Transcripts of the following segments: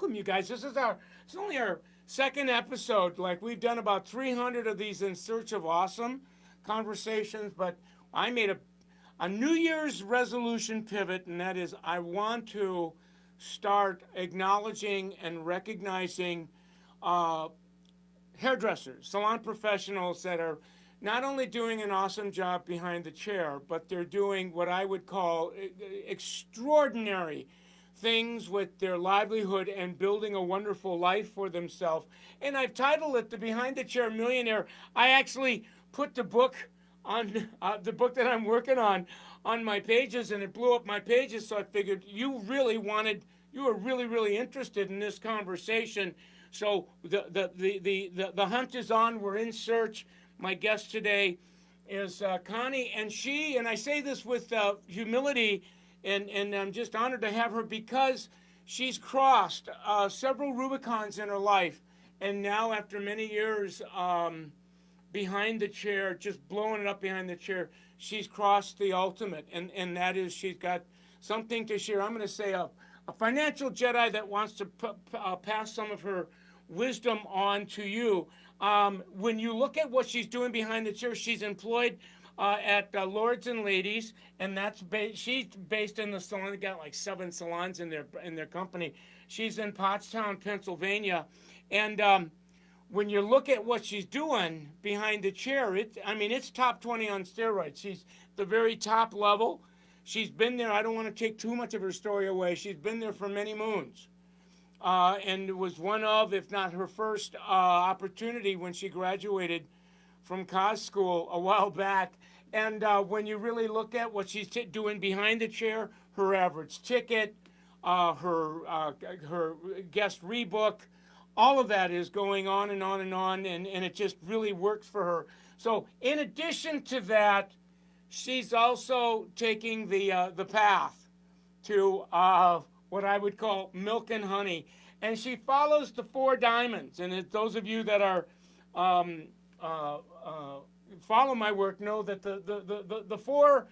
welcome, you guys. It's only our second episode. Like, we've done about 300 of these in search of awesome conversations, but I made a New Year's resolution pivot, and that is I want to start acknowledging and recognizing hairdressers, salon professionals that are not only doing an awesome job behind the chair, but they're doing what I would call extraordinary things with their livelihood and building a wonderful life for themselves. And I've titled it the Behind the Chair Millionaire. I actually put the book on the book that I'm working on my pages, and it blew up my pages. So I figured you were really interested in this conversation. So the hunt is on. We're in search. My guest today is Connie, and I say this with humility, and I'm just honored to have her because she's crossed several Rubicons in her life, and now after many years behind the chair, just blowing it up behind the chair, she's crossed the ultimate, and that is she's got something to share. I'm going to say a financial Jedi that wants to pass some of her wisdom on to you. When you look at what she's doing behind the chair, she's employed at Lords and Ladies, and she's based in the salon. They got like 7 salons in their company. She's in Pottstown, Pennsylvania, and when you look at what she's doing behind the chair, it's top 20 on steroids. She's the very top level. She's been there. I don't want to take too much of her story away. She's been there for many moons. And it was one of, if not her first opportunity when she graduated from cos school a while back. And when you really look at what she's doing behind the chair, her average ticket, her guest rebook, all of that is going on and on and on, and it just really works for her. So in addition to that, she's also taking the path to what I would call milk and honey. And she follows the 4 diamonds. And those of you that are follow my work know that the 4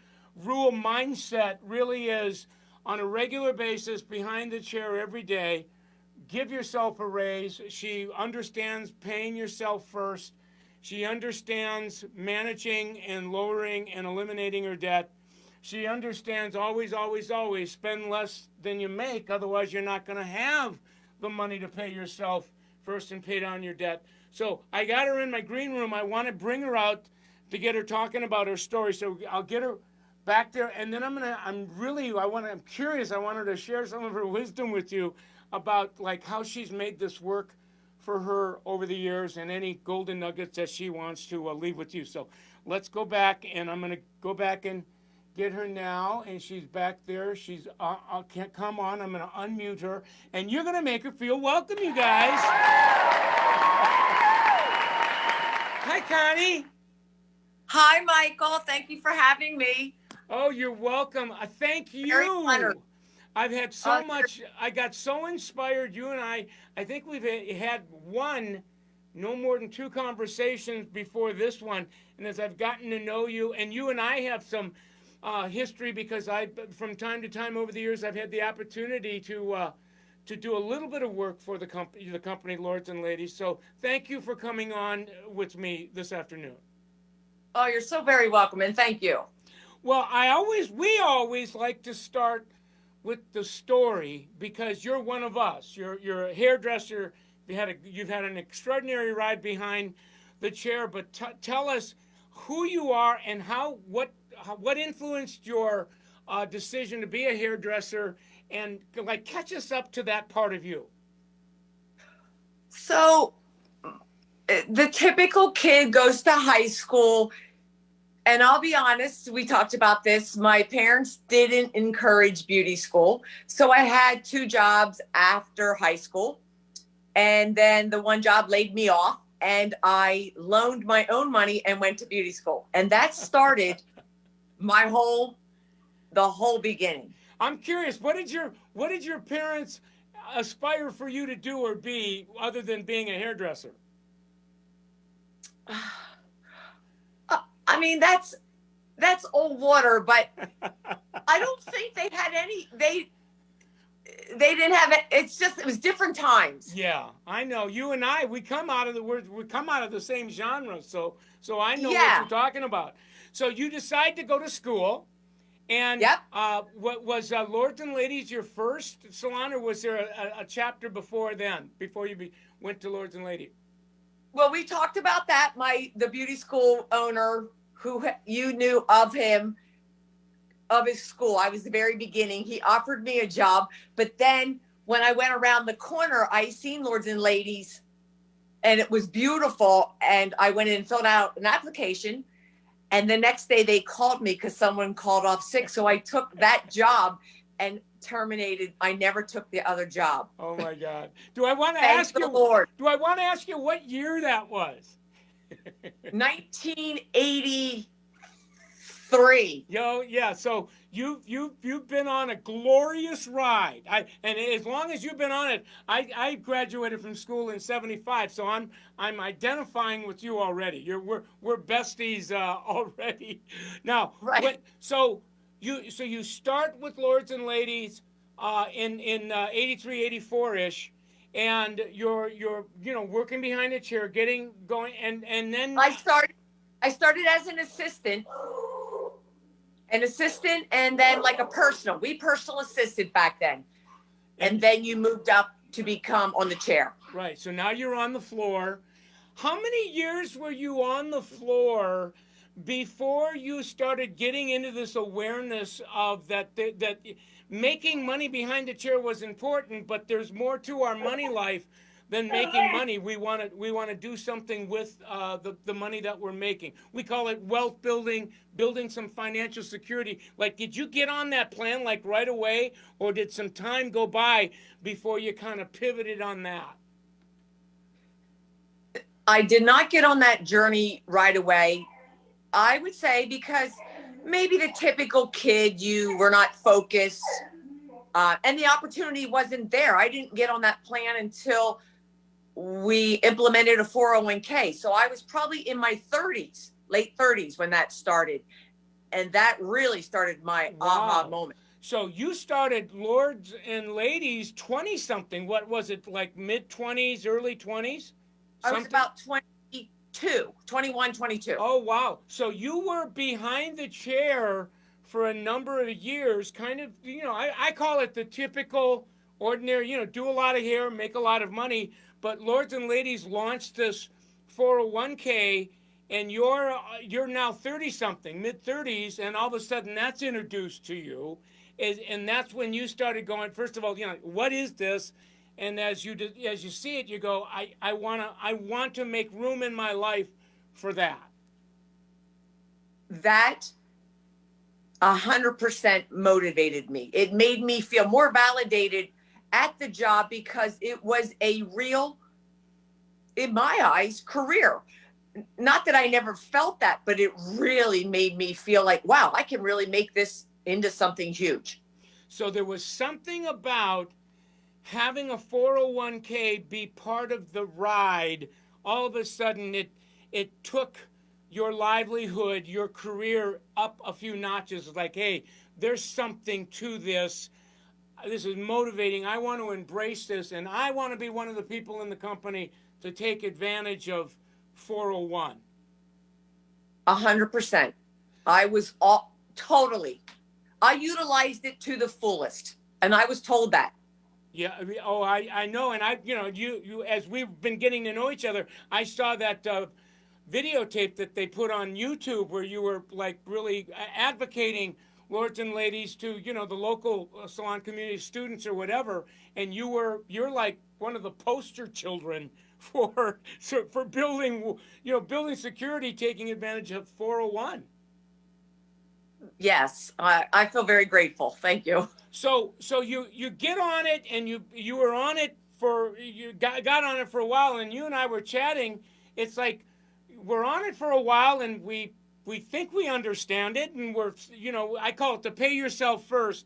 rule mindset really is on a regular basis behind the chair every day. Give yourself a raise. She understands paying yourself first. She understands managing and lowering and eliminating her debt. She understands always spend less than you make. Otherwise, you're not going to have the money to pay yourself first and pay down your debt. So I got her in my green room. I want to bring her out to get her talking about her story. So I'll get her back there, and then I'm curious. I want her to share some of her wisdom with you about like how she's made this work for her over the years, and any golden nuggets that she wants to leave with you. So let's go back, and I'm going to go back and get her now, and she's back there. She's can't come on. I'm going to unmute her, and you're going to make her feel welcome, you guys. Hi, Connie. Hi, Michael. Thank you for having me. Oh, you're welcome. Thank you. Very honored. I've had so much. I got so inspired. You and I think we've had no more than 2 conversations before this one. And as I've gotten to know you, and you and I have some history because from time to time over the years, I've had the opportunity to do a little bit of work for the company Lords and Ladies. So thank you for coming on with me this afternoon. Oh, you're so very welcome, and thank you. Well, we always like to start with the story because you're one of us. You're a hairdresser. You've had an extraordinary ride behind the chair. But tell us who you are and what influenced your decision to be a hairdresser, and like catch us up to that part of you. So, the typical kid goes to high school. And I'll be honest, we talked about this. My parents didn't encourage beauty school. So I had 2 jobs after high school. And then the one job laid me off, and I loaned my own money and went to beauty school. And that started the whole beginning. I'm curious, what did your parents aspire for you to do or be other than being a hairdresser? I mean, that's old water, but I don't think they had they didn't have it. It's just, it was different times. Yeah, I know. You and I, we come out of the same genre, so I know what Yeah. you're talking about. So you decide to go to school, and Yep. what was Lords and Ladies your first salon, or was there a chapter before then, before you went to Lords and Ladies? Well, we talked about that. The beauty school owner, who you knew of him, of his school. I was the very beginning. He offered me a job, but then when I went around the corner, I seen Lords and Ladies, and it was beautiful. And I went in and filled out an application. And the next day they called me because someone called off sick. So I took that job and terminated. I never took the other job. Oh my God! Do I want to Thank ask the you? Lord. Do I want to ask you what year that was? 1983. Yeah. So you've been on a glorious ride. And as long as you've been on it, I graduated from school in '75. So I'm identifying with you already. We're besties already. Now, Right. so you start with Lords and Ladies in 83, 84 ish. And you're working behind the chair, getting going, and then I started as an assistant, and then like a personal assistant back then. And then you moved up to become on the chair. Right. So now you're on the floor. How many years were you on the floor before you started getting into this awareness of that making money behind the chair was important, but there's more to our money life than making money? We want to do something with the money that we're making. We call it wealth building, building some financial security. Like, did you get on that plan like right away, or did some time go by before you kind of pivoted on that? I did not get on that journey right away. I would say because maybe the typical kid, you were not focused, and the opportunity wasn't there. I didn't get on that plan until we implemented a 401k. So I was probably in my 30s, late 30s when that started. And that really started my aha moment. So you started Lords and Ladies 20 something. What was it, like mid 20s, early 20s? I was about 21, 22. Oh, wow. So you were behind the chair for a number of years, kind of, I call it the typical ordinary, do a lot of hair, make a lot of money. But Lords and Ladies launched this 401k, and you're now 30 something, mid 30s, and all of a sudden that's introduced to you. And that's when you started going, first of all, what is this? And as you see it, you go, I want to make room in my life for that. That 100% motivated me. It made me feel more validated at the job because it was a real, in my eyes, career. Not that I never felt that, but it really made me feel like, wow, I can really make this into something huge. So there was something about having a 401k be part of the ride. All of a sudden it took your livelihood, your career up a few notches. Like, hey, there's something to this. This is motivating. I want to embrace this, and I want to be one of the people in the company to take advantage of 401. 100%. I utilized it to the fullest, and I was told that. Yeah. Oh, I know. And you as we've been getting to know each other, I saw that videotape that they put on YouTube where you were like really advocating Lords and Ladies to, the local salon community students or whatever. And you're like one of the poster children for building, building security, taking advantage of 401. Yes, I feel very grateful. Thank you. So you get on it, and you were on it you got on it for a while, and you and I were chatting. It's like we're on it for a while, and we think we understand it, and I call it the pay yourself first.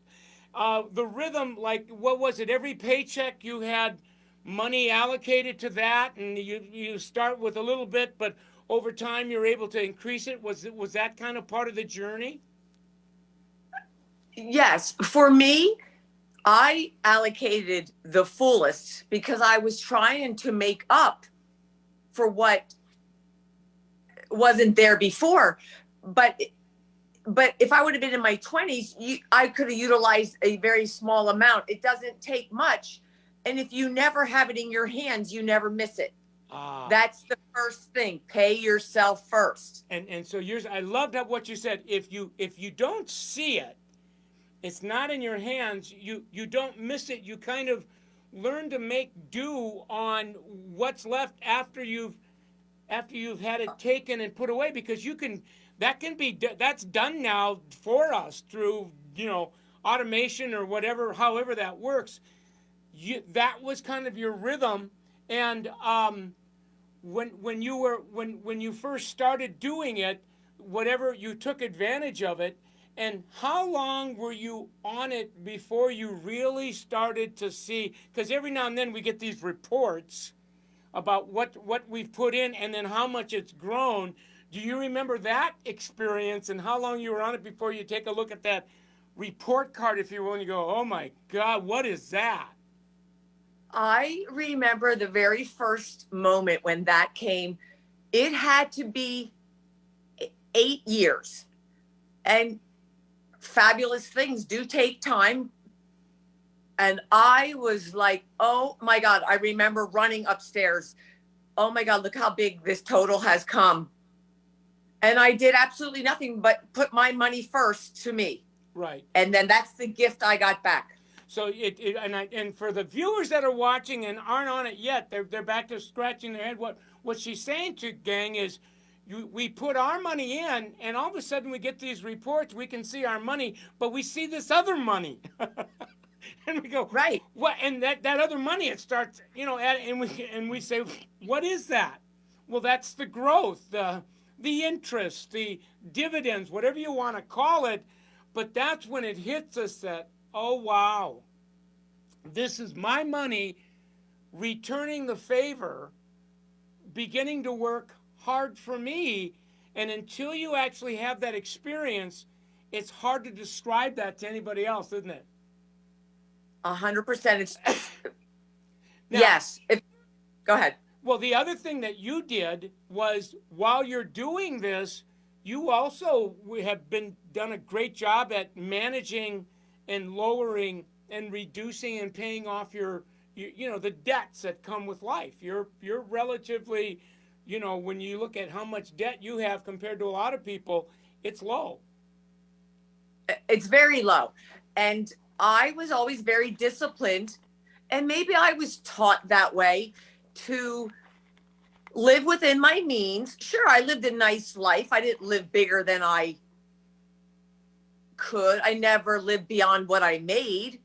The rhythm, like, what was it? Every paycheck you had money allocated to that, and you start with a little bit, but over time you're able to increase it. Was that kind of part of the journey? Yes, for me, I allocated the fullest because I was trying to make up for what wasn't there before. But if I would have been in my 20s, I could have utilized a very small amount. It doesn't take much. And if you never have it in your hands, you never miss it. That's the first thing. Pay yourself first. And so I loved what you said. If you don't see it, it's not in your hands, you don't miss it. You kind of learn to make do on what's left after you've had it taken and put away, because that's done now for us through automation or whatever, however that works. That was kind of your rhythm. And when you first started doing it, whatever, you took advantage of it. And how long were you on it before you really started to see? Because every now and then we get these reports about what we've put in and then how much it's grown. Do you remember that experience and how long you were on it before you take a look at that report card, if you will, and you go, oh my God, what is that? I remember the very first moment when that came. It had to be 8 years. And fabulous things do take time. And I was like, oh my God, I remember running upstairs. Oh my God, look how big this total has come. And I did absolutely nothing but put my money first to me. Right. And then that's the gift I got back. So and for the viewers that are watching and aren't on it yet, they're back to scratching their head. What she's saying to gang is, we put our money in, and all of a sudden we get these reports. We can see our money, but we see this other money, and we go, right. What? And that other money, it starts, and we say, what is that? Well, that's the growth, the interest, the dividends, whatever you want to call it. But that's when it hits us that, oh wow, this is my money returning the favor, beginning to work hard for me. And until you actually have that experience, it's hard to describe that to anybody else, isn't it? 100%. It's now, yes. Go ahead. Well, the other thing that you did was, while you're doing this, you also have done a great job at managing and lowering and reducing and paying off the debts that come with life. You're relatively, when you look at how much debt you have compared to a lot of people, it's low. It's very low. And I was always very disciplined, and maybe I was taught that way, to live within my means. Sure, I lived a nice life. I didn't live bigger than I could. I never lived beyond what I made.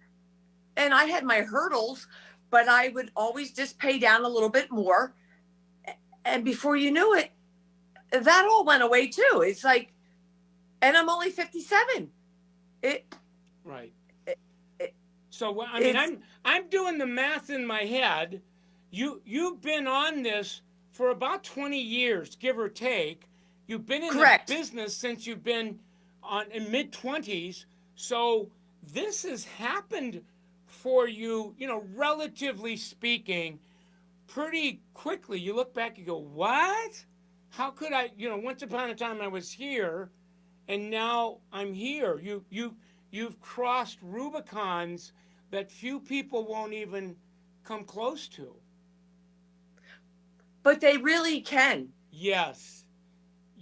And I had my hurdles, but I would always just pay down a little bit more. And before you knew it, that all went away too. It's like, and I'm only 57. Right. So I mean, I'm doing the math in my head. You've been on this for about 20 years, give or take. You've been in Correct. the business since you've been in mid-20s. So this has happened for you, relatively speaking, pretty quickly. You look back, you go, what? How could I, once upon a time I was here, and now I'm here. You've crossed Rubicons that few people won't even come close to. But they really can. Yes.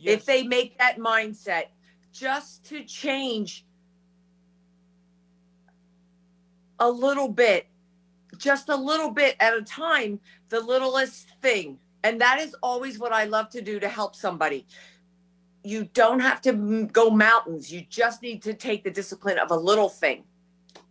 If they make that mindset, just to change a little bit, just a little bit at a time, the littlest thing. And that is always what I love to do to help somebody. You don't have to go mountains. You just need to take the discipline of a little thing.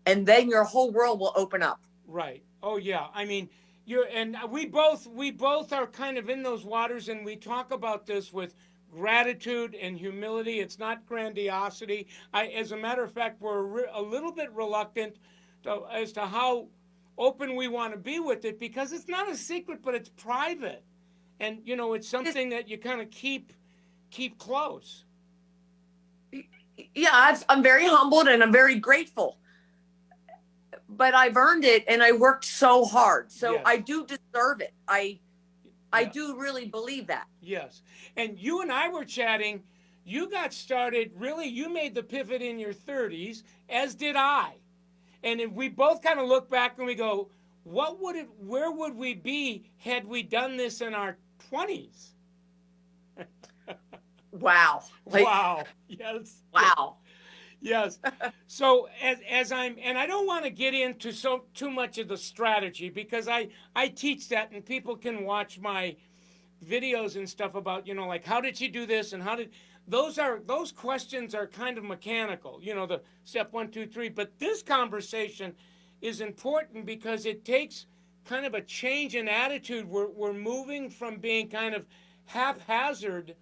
And then your whole world will open up. Right. Oh yeah. I mean, we both are kind of in those waters, and we talk about this with gratitude and humility. It's not grandiosity. As a matter of fact, we're a little bit reluctant as to how open we want to be with it, because it's not a secret, but it's private, and it's something that you kind of keep close. Yeah, I'm very humbled and I'm very grateful. but I've earned it and I worked so hard. So Yes. I do deserve it. I Yeah. do really believe that. Yes. And you and I were chatting. You got started, really, you made the pivot in your 30s, as did I. And if we both kind of look back and we go, where would we be had we done this in our 20s? Wow. Wow. Yes. Wow. Yes. So and I don't want to get into too much of the strategy, because I teach that, and people can watch my videos and stuff about, like, how did you do this, and those questions are kind of mechanical, the step 1, 2, 3. But this conversation is important because it takes kind of a change in attitude. We're moving from being kind of haphazard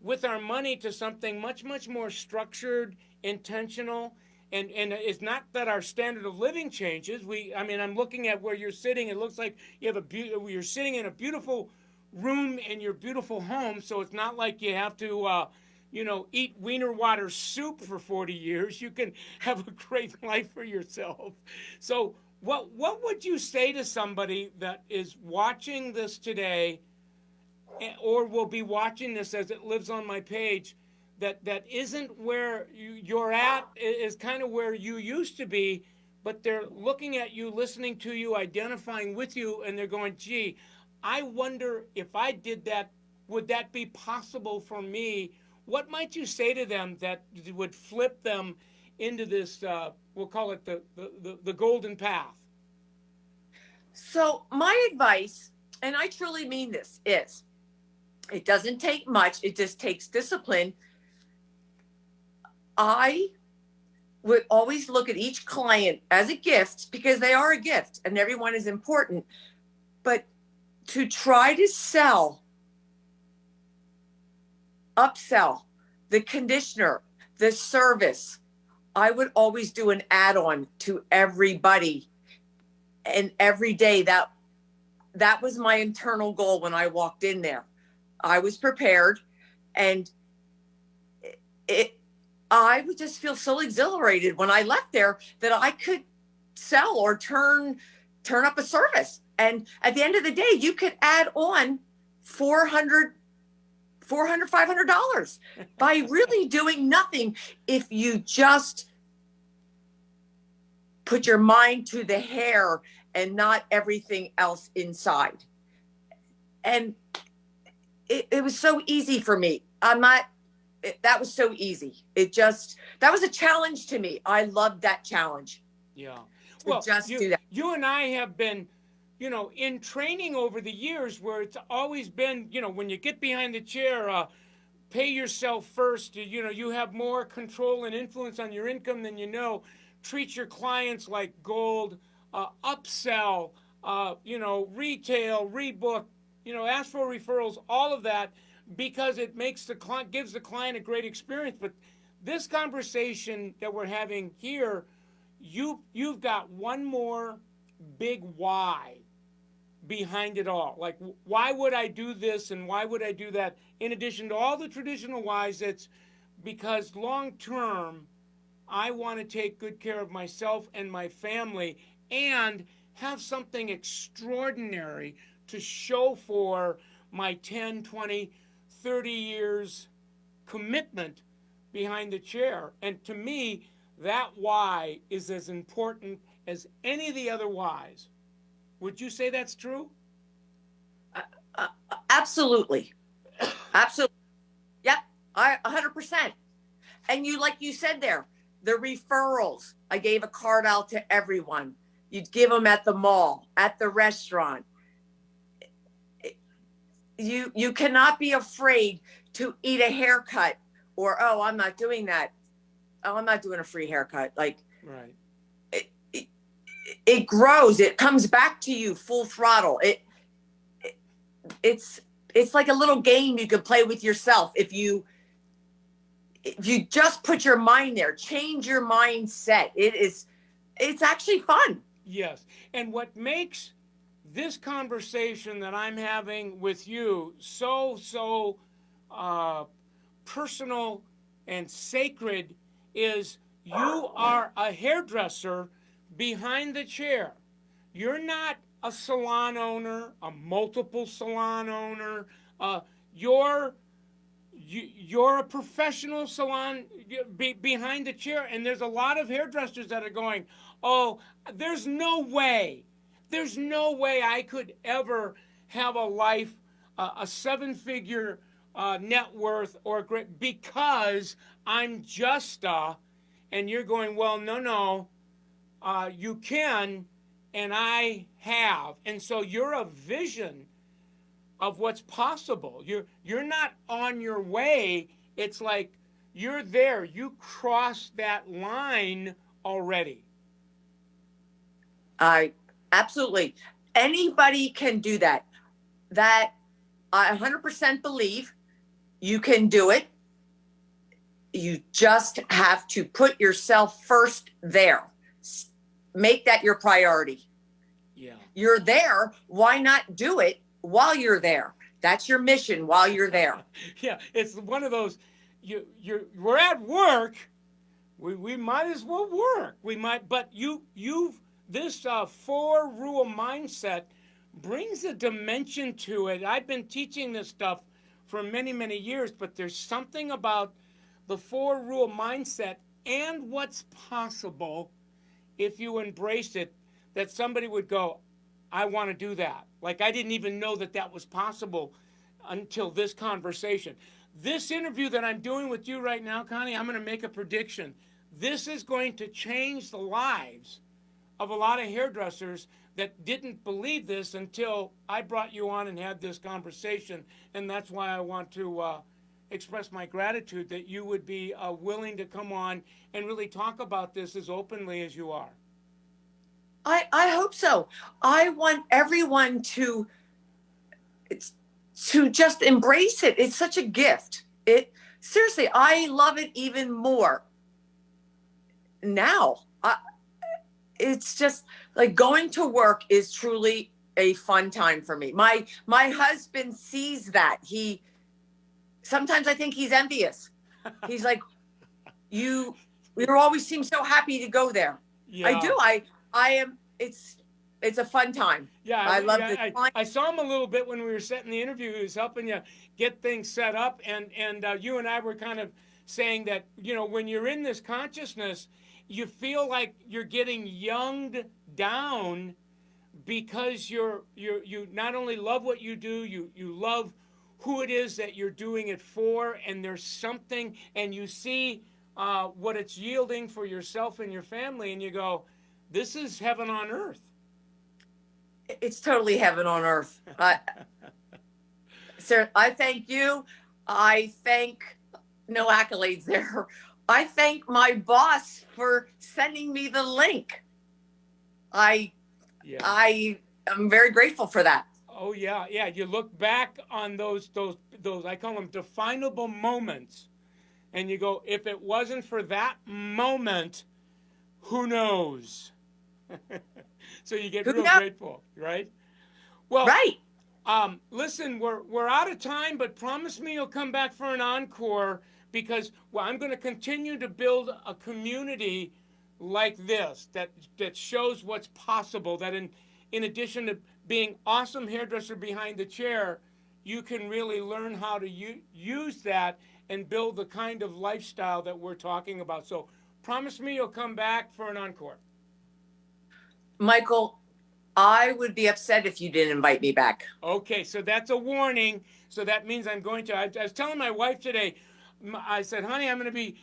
with our money to something much, much more structured, intentional. And it's not that our standard of living changes. I'm looking at where you're sitting. It looks like you're sitting in a beautiful room in your beautiful home. So it's not like you have to, eat wiener water soup for 40 years. You can have a great life for yourself. So what would you say to somebody that is watching this today, or will be watching this as it lives on my page, that isn't where you're at, is kind of where you used to be, but they're looking at you, listening to you, identifying with you, and they're going, gee, I wonder if I did that, would that be possible for me? What might you say to them that would flip them into this, we'll call it the golden path? So my advice, and I truly mean this, is it doesn't take much. It just takes discipline. I would always look at each client as a gift, because they are a gift and everyone is important. But to try to upsell the conditioner, the service, I would always do an add-on to everybody. And every day, that was my internal goal when I walked in there. I was prepared, and I would just feel so exhilarated when I left there that I could sell or turn up a service. And at the end of the day, you could add on $400, $500 by really doing nothing if you just put your mind to the hair and not everything else inside. And it was so easy for me. That was so easy. That was a challenge to me. I loved that challenge. Yeah. Well, do that. You and I have been, in training over the years, where it's always been, when you get behind the chair, pay yourself first. You have more control and influence on your income than you know. Treat your clients like gold, upsell, retail, rebook, ask for referrals, all of that, because it makes gives the client a great experience. But this conversation that we're having here, you've got one more big why behind it all. Like, why would I do this and why would I do that? In addition to all the traditional whys, it's because long term, I want to take good care of myself and my family and have something extraordinary to show for my 10, 20, 30 years commitment behind the chair. And to me, that why is as important as any of the other whys. Would you say that's true? Absolutely. Absolutely. Yep. 100%. And like you said there, the referrals, I gave a card out to everyone. You'd give them at the mall, at the restaurant. You cannot be afraid to eat a haircut, or, oh, I'm not doing that. Oh, I'm not doing a free haircut. Like, right. It grows. It comes back to you full throttle. It's like a little game you could play with yourself. If you just put your mind there, change your mindset. It's actually fun. Yes. And what makes this conversation that I'm having with you so personal and sacred is you are a hairdresser behind the chair. You're not a salon owner, a multiple salon owner. You're you're a professional salon behind the chair, and there's a lot of hairdressers that are going, oh, there's no way I could ever have a life, a seven-figure net worth or great, because I'm just and you're going, well, no, you can, and I have. And so you're a vision of what's possible. You're not on your way. It's like you're there. You crossed that line already. Absolutely. Anybody can do that. That I 100% believe you can do it. You just have to put yourself first there. Make that your priority. Yeah. You're there. Why not do it while you're there? That's your mission while you're there. Yeah, it's one of those. We're at work. We might as well work. We might, but you've this 4-rule mindset brings a dimension to it. I've been teaching this stuff for many years, but there's something about the 4-rule mindset and what's possible if you embrace it, that somebody would go, I want to do that. Like, I didn't even know that was possible until this conversation. This interview that I'm doing with you right now, Connie, I'm going to make a prediction. This is going to change the lives of a lot of hairdressers that didn't believe this until I brought you on and had this conversation. And that's why I want to express my gratitude that you would be willing to come on and really talk about this as openly as you are. I hope so. I want everyone to just embrace it. It's such a gift. Seriously, I love it even more now. It's just like going to work is truly a fun time for me. My husband sees that. Sometimes I think he's envious. He's like, you always seem so happy to go there. Yeah. I do. I am. It's a fun time. Yeah, I love it. it. I saw him a little bit when we were setting the interview. He was helping you get things set up, and you and I were kind of saying that, when you're in this consciousness, you feel like you're getting younged down because you not only love what you do, you love who it is that you're doing it for, and there's something, and you see what it's yielding for yourself and your family, and you go, this is heaven on earth. It's totally heaven on earth. Sir, I thank you. I thank, no accolades there. I thank my boss for sending me the link. I am very grateful for that. Oh yeah. You look back on those I call them definable moments, and you go, if it wasn't for that moment, who knows? So you get real grateful, right? Well, right. Listen, we're out of time, but promise me you'll come back for an encore, because I'm going to continue to build a community like this that shows what's possible, that in addition to being awesome hairdresser behind the chair, you can really learn how to use that and build the kind of lifestyle that we're talking about. So promise me you'll come back for an encore. Michael, I would be upset if you didn't invite me back. Okay, so that's a warning. So that means I'm going to. I was telling my wife today, I said, honey, I'm going to be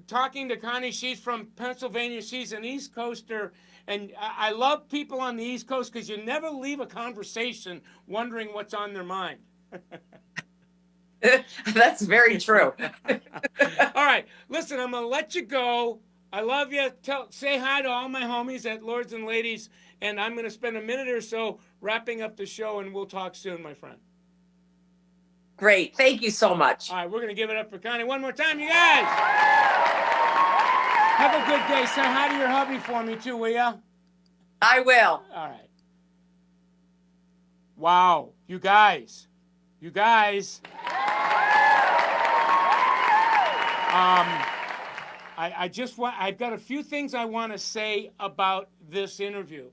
talking to Connie. She's from Pennsylvania. She's an East Coaster. And I love people on the East Coast because you never leave a conversation wondering what's on their mind. That's very true. All right. Listen, I'm going to let you go. I love you. Say hi to all my homies at Lords and Ladies. And I'm going to spend a minute or so wrapping up the show, and we'll talk soon, my friend. Great. Thank you so much. All right. We're going to give it up for Connie one more time, you guys. Have a good day. Say hi to your hubby for me, too, will ya? I will. All right. Wow. You guys. I've got a few things I want to say about this interview.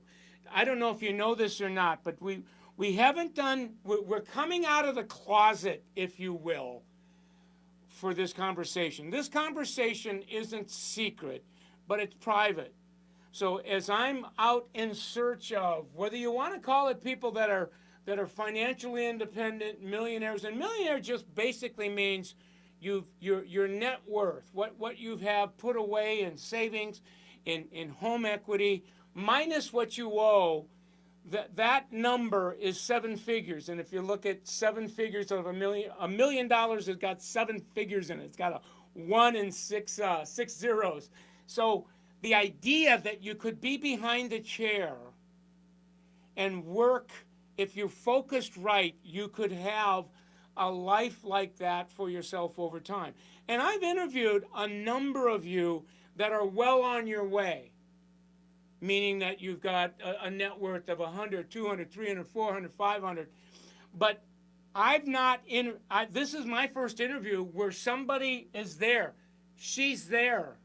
I don't know if you know this or not, but we haven't done, we're coming out of the closet, if you will, for this conversation. This conversation isn't secret, but it's private. So as I'm out in search of, whether you want to call it people that are financially independent, millionaires, and millionaire just basically means your net worth, what you have put away in savings, in home equity, minus what you owe, that number is 7 figures. And if you look at 7 figures of $1 million has got 7 figures in it. It's got a 1 and 6 zeros. So the idea that you could be behind the chair and work, if you're focused right, you could have a life like that for yourself over time. And I've interviewed a number of you that are well on your way, meaning that you've got a net worth of 100, 200, 300, 400, 500. But this is my first interview where somebody is there. She's there.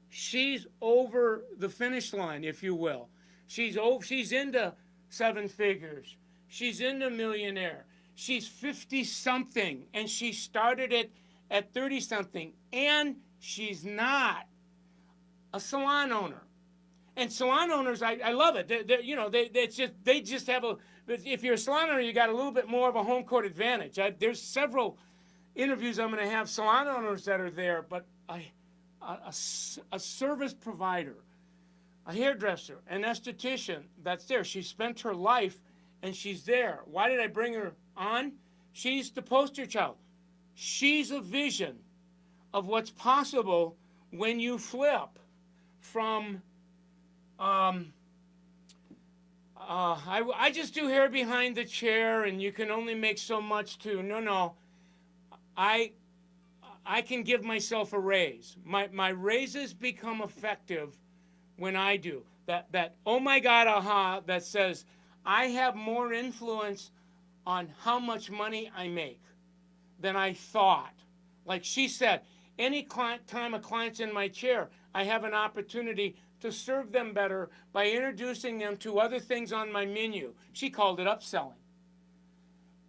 She's over the finish line, if you will. She's into 7 figures. She's into Millionaire. She's 50-something, and she started it at 30-something. And she's not a salon owner. And salon owners, I love it. They just have a. If you're a salon owner, you got a little bit more of a home court advantage. There's several interviews I'm going to have salon owners that are there, but a service provider, a hairdresser, an esthetician that's there. She spent her life, and she's there. Why did I bring her on? She's the poster child. She's a vision of what's possible when you flip from. I just do hair behind the chair, and you can only make so much too. No. I can give myself a raise. My raises become effective when I do that. Oh my God, aha! That says I have more influence on how much money I make than I thought. Like she said, any time a client's in my chair, I have an opportunity to serve them better by introducing them to other things on my menu. She called it upselling.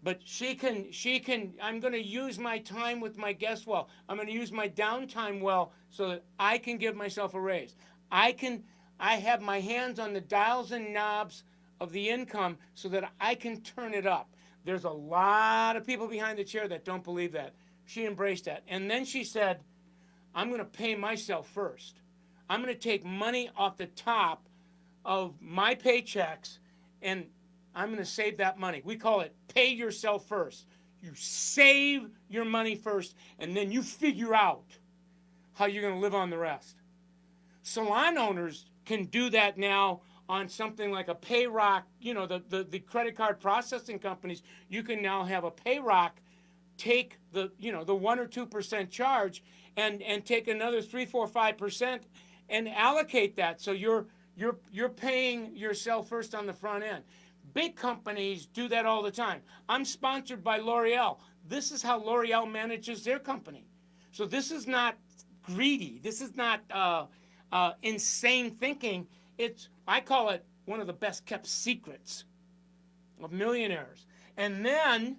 But she can, I'm going to use my time with my guests well. I'm going to use my downtime well so that I can give myself a raise. I have my hands on the dials and knobs of the income so that I can turn it up. There's a lot of people behind the chair that don't believe that. She embraced that. And then she said, I'm going to pay myself first. I'm going to take money off the top of my paychecks, and I'm going to save that money. We call it pay yourself first. You save your money first, and then you figure out how you're going to live on the rest. Salon owners can do that now on something like a PayRock, the credit card processing companies. You can now have a PayRock take the 1 or 2% charge and take another 3, 4, 5% and allocate that. So you're paying yourself first on the front end. Big companies do that all the time. I'm sponsored by L'Oreal. This is how L'Oreal manages their company. So this is not greedy. This is not insane thinking. I call it one of the best kept secrets of millionaires. And then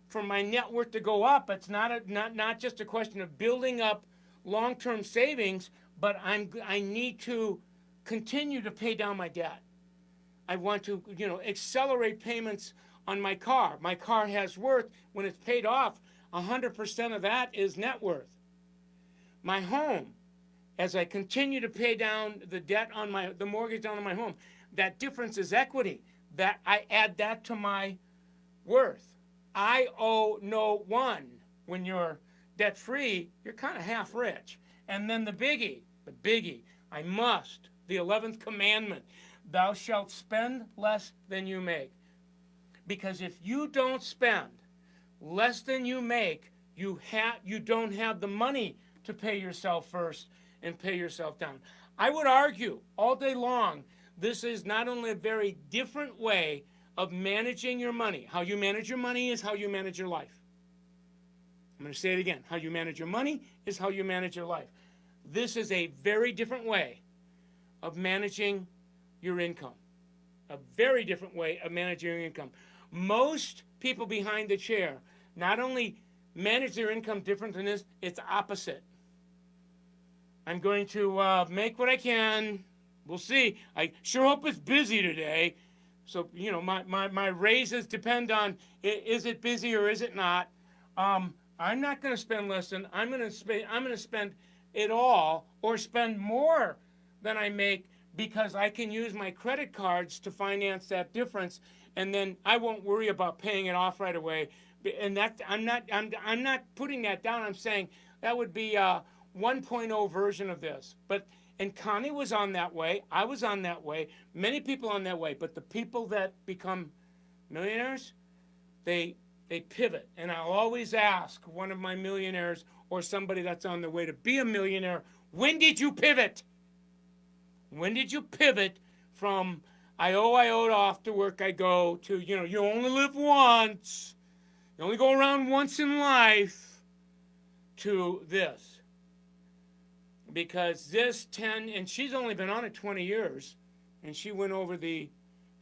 for my net worth to go up, it's not just a question of building up long-term savings, but I need to continue to pay down my debt. I want to, accelerate payments on my car. My car has worth. When it's paid off, 100% of that is net worth. My home, as I continue to pay down the debt on the mortgage on my home, that difference is equity. That I add that to my worth. I owe no one. When you're debt-free, you're kind of half rich. And then the biggie, I must, the 11th commandment, thou shalt spend less than you make. Because if you don't spend less than you make, you don't have the money to pay yourself first and pay yourself down. I would argue all day long, this is not only a very different way of managing your money. How you manage your money is how you manage your life. I'm going to say it again. How you manage your money is how you manage your life. This is a very different way of managing your income. A very different way of managing your income. Most people behind the chair not only manage their income different than this, it's opposite. I'm going to make what I can. We'll see. I sure hope it's busy today. So, you know, my raises depend on, is it busy or is it not? I'm not going to spend less than, I'm going to spend it all or spend more than I make, because I can use my credit cards to finance that difference, and then I won't worry about paying it off right away. And that I'm not putting that down. I'm saying that would be a 1.0 version of this. And Connie was on that way. I was on that way. Many people on that way. But the people that become millionaires, they pivot. And I'll always ask one of my millionaires or somebody that's on the way to be a millionaire, when did you pivot? When did you pivot from I owed off to work I go to, you know, you only live once, you only go around once in life, to this? Because this 10, and she's only been on it 20 years, and she went over the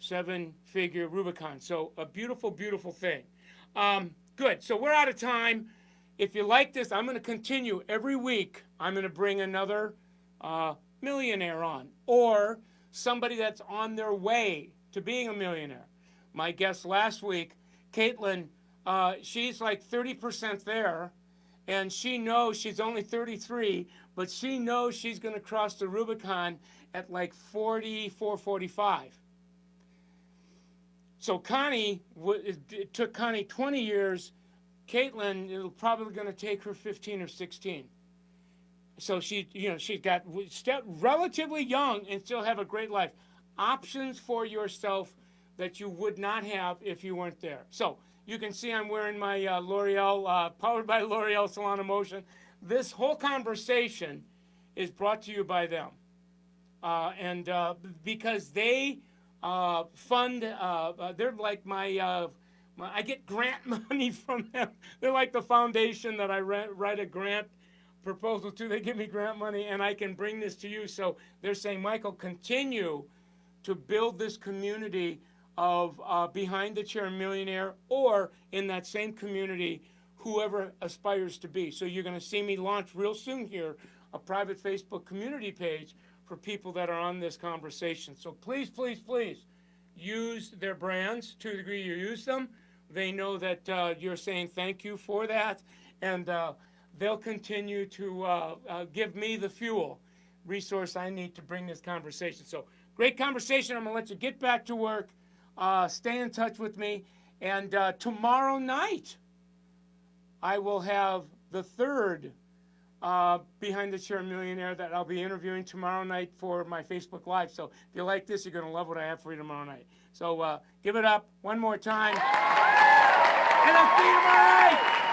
7-figure Rubicon. So a beautiful, beautiful thing. Good. So we're out of time. If you like this, I'm going to continue every week. I'm going to bring another millionaire on, or somebody that's on their way to being a millionaire. My guest last week, Caitlin, she's like 30% there, and she knows she's only 33, but she knows she's going to cross the Rubicon at like 44, 45. So Connie, it took Connie 20 years. Caitlin, it'll probably going to take her 15 or 16. So she, you know, she's got relatively young and still have a great life. Options for yourself that you would not have if you weren't there. So you can see I'm wearing my L'Oreal, powered by L'Oreal Salon Emotion. This whole conversation is brought to you by them. And because they fund, they're like I get grant money from them. They're like the foundation that I write a grant proposal to. They give me grant money, and I can bring this to you. So they're saying, Michael, continue to build this community of Behind the Chair Millionaire, or in that same community, whoever aspires to be. So you're going to see me launch real soon here a private Facebook community page for people that are on this conversation. So please, please, please use their brands to the degree you use them. They know that you're saying thank you for that, and they'll continue to give me the fuel resource I need to bring this conversation. So great conversation. I'm going to let you get back to work. Stay in touch with me. And tomorrow night, I will have the third Behind the Chair Millionaire that I'll be interviewing tomorrow night for my Facebook Live. So if you like this, you're going to love what I have for you tomorrow night. So give it up one more time. And I'll see you tomorrow night.